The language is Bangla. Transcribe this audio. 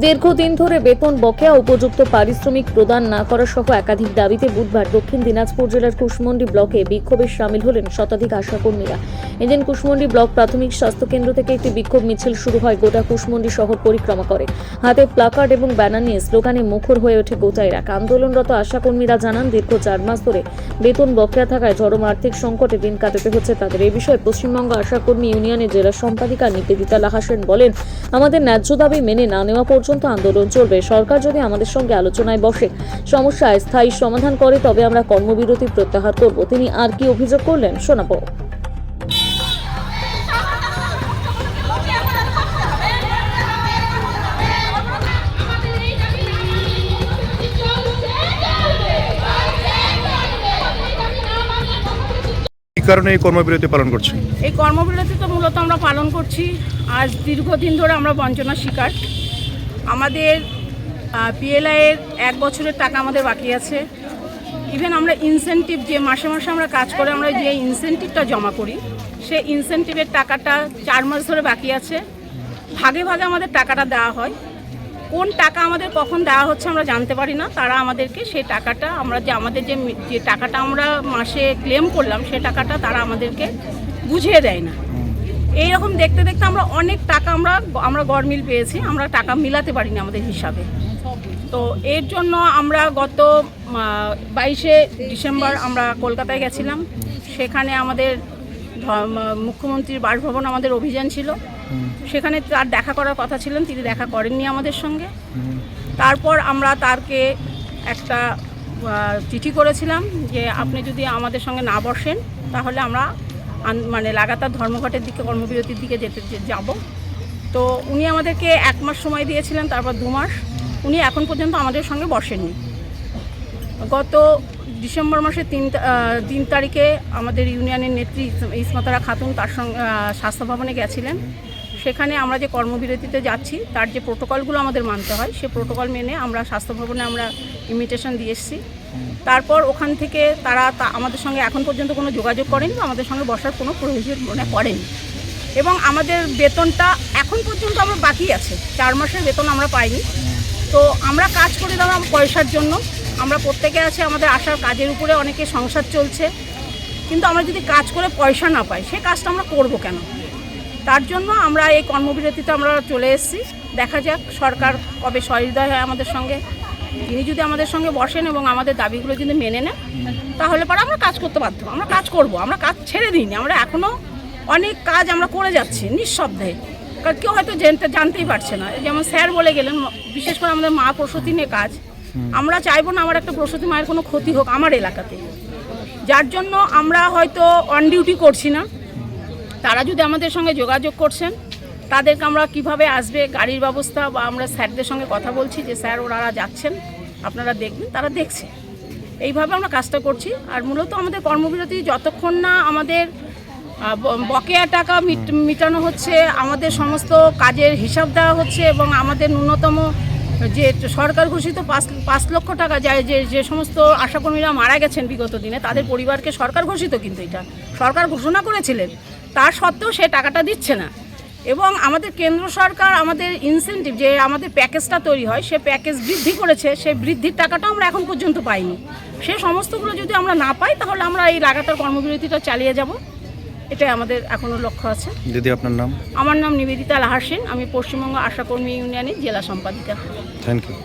দীর্ঘদিন ধরে বেতন বকেয়া উপযুক্ত পারিশ্রমিক প্রদান না করা সহ একাধিক দাবিতে বুধবার দক্ষিণ দিনাজপুর জেলার কুশমন্ডি ব্লকে বিক্ষোভে সামিল হলেন শতাধিক আশাকর্মীরা। এদিন কুশমন্ডি ব্লক প্রাথমিক স্বাস্থ্য কেন্দ্র থেকে একটি বিক্ষোভ মিছিল শুরু হয়, গোটা কুশমন্ডি শহর পরিক্রমা করে। হাতে প্লাকার্ড এবং ব্যানার নিয়ে স্লোগানে মুখর হয়ে ওঠে গোটা এলাকা। আন্দোলনরত আশাকর্মীরা জানান, দীর্ঘ 4 মাস ধরে বেতন বকেয়া থাকায় চরম আর্থিক সংকটে দিন কাটাতে হচ্ছে তাদের। এই বিষয়ে পশ্চিমবঙ্গ আশাকর্মী ইউনিয়নের জেলা সম্পাদিকা নিবেদিতা লাহাসেন বলেন, আমাদের ন্যায্য দাবি মেনে না নেওয়া পর্যন্ত আন্দোলন চলবে। সরকার যদি আমাদের সঙ্গে আলোচনায় বসে সমস্যার স্থায়ী সমাধান করে তবে আমরা কর্মবিরতি প্রত্যাহার করব। তিনি আর কি অভিযোগ করলেন শোনাবো। কি কারণে এই কর্মবিরতি পালন করছেন? এই কর্মবিরতি তো মূলত আমরা পালন করছি, আজ দীর্ঘদিন ধরে আমরা বঞ্চনার শিকার। আমাদের পিএলআইয়ের 1 বছরের টাকা আমাদের বাকি আছে। ইভেন আমরা ইনসেনটিভ যে মাসে মাসে আমরা কাজ করে আমরা যে ইনসেনটিভটা জমা করি, সেই ইনসেনটিভের টাকাটা 4 মাস ধরে বাকি আছে। ভাগে ভাগে আমাদের টাকাটা দেওয়া হয়। কোন টাকা আমাদের কখন দেওয়া হচ্ছে আমরা জানতে পারি না। তারা আমাদেরকে সেই টাকাটা আমাদের যে টাকাটা আমরা মাসে ক্লেম করলাম সেই টাকাটা তারা আমাদেরকে বুঝিয়ে দেয় না। এইরকম দেখতে দেখতে আমরা অনেক টাকা আমরা গড়মিল পেয়েছি, আমরা টাকা মিলাতে পারিনি আমাদের হিসাবে। তো এর জন্য আমরা গত 22শে ডিসেম্বর আমরা কলকাতায় গেছিলাম। সেখানে আমাদের মুখ্যমন্ত্রীর বাসভবন আমাদের অভিযান ছিল। সেখানে তার দেখা করার কথা ছিলেন, তিনি দেখা করেননি আমাদের সঙ্গে। তারপর আমরা তারকে একটা চিঠি করেছিলাম যে আপনি যদি আমাদের সঙ্গে না বসেন তাহলে আমরা লাগাতার ধর্মঘটের দিকে কর্মবিরতির দিকে যাব। তো উনি আমাদেরকে 1 মাস সময় দিয়েছিলেন, তারপর 2 মাস। উনি এখন পর্যন্ত আমাদের সঙ্গে বসেননি। গত ডিসেম্বর মাসের 3 তারিখে আমাদের ইউনিয়নের নেত্রী ইসমাতারা খাতুন তার সঙ্গে স্বাস্থ্য ভবনে গেছিলেন। সেখানে আমরা যে কর্মবিরতিতে যাচ্ছি তার যে প্রোটোকলগুলো আমাদের মানতে হয় সেই প্রোটোকল মেনে আমরা স্বাস্থ্য ভবনে আমরা ইনভিটেশন দিয়ে এসেছি। তারপর ওখান থেকে তারা আমাদের সঙ্গে এখন পর্যন্ত কোনো যোগাযোগ করেনি, আমাদের সঙ্গে বসার কোনো প্রয়োজন মনে করেনি। এবং আমাদের বেতনটা এখন পর্যন্ত আমরা বাকি আছে, 4 মাসের বেতন আমরা পাইনি। তো আমরা কাজ করে দিলাম পয়সার জন্য। আমরা প্রত্যেকে আছে, আমাদের আসার কাজের উপরে অনেকে সংসার চলছে, কিন্তু আমরা যদি কাজ করে পয়সা না পাই সেই কাজটা আমরা করব কেন? তার জন্য আমরা এই কর্মবিরতিতে আমরা চলে এসেছি। দেখা যাক সরকার কবে সহৃদয় হয় আমাদের সঙ্গে। তিনি যদি আমাদের সঙ্গে বসেন এবং আমাদের দাবিগুলো যদি মেনে নেন তাহলে পরে আমরা কাজ করতে বাধ্য। আমরা কাজ করব, আমরা কাজ ছেড়ে দিইনি। আমরা এখনও অনেক কাজ আমরা করে যাচ্ছি নিঃশব্দে, কারণ কেউ হয়তো জানতেই পারছে না। যেমন স্যার বলে গেলেন, বিশেষ করে আমাদের মা প্রসূতি নিয়ে কাজ। আমরা চাইবো না আমার একটা প্রসূতি মায়ের কোনো ক্ষতি হোক আমার এলাকাতে, যার জন্য আমরা হয়তো অন ডিউটি করছি না। তারা যদি আমাদের সঙ্গে যোগাযোগ করছেন তাদেরকে আমরা কিভাবে আসবে গাড়ির ব্যবস্থা, বা আমরা স্যারদের সঙ্গে কথা বলছি যে স্যার ওনারা যাচ্ছেন, আপনারা দেখবেন, তারা দেখছে। এইভাবে আমরা কাজটা করছি। আর মূলত আমাদের কর্মবিরতি যতক্ষণ না আমাদের বকেয়া টাকা মিটানো হচ্ছে, আমাদের সমস্ত কাজের হিসাব দেওয়া হচ্ছে এবং আমাদের ন্যূনতম যে সরকার ঘোষিত 5 লক্ষ টাকা যায়, যে সমস্ত আশাকর্মীরা মারা গেছেন বিগত দিনে তাদের পরিবারকে সরকার ঘোষিত, কিন্তু এটা সরকার ঘোষণা করেছিলেন, তার সত্ত্বেও সে টাকাটা দিচ্ছে না। এবং আমাদের কেন্দ্র সরকার আমাদের ইনসেনটিভ যে আমাদের প্যাকেজটা তৈরি হয় সে প্যাকেজ বৃদ্ধি করেছে, সেই বৃদ্ধির টাকাটা আমরা এখন পর্যন্ত পাইনি। সে সমস্তগুলো যদি আমরা না পাই তাহলে আমরা এই লাগাতার কর্মবিরতিটা চালিয়ে যাব, এটাই আমাদের এখনও লক্ষ্য আছে। দিদি, আপনার নাম? আমার নাম নিবেদিতা লাহাসেন, আমি পশ্চিমবঙ্গ আশাকর্মী ইউনিয়নের জেলা সম্পাদিকা। Thank you.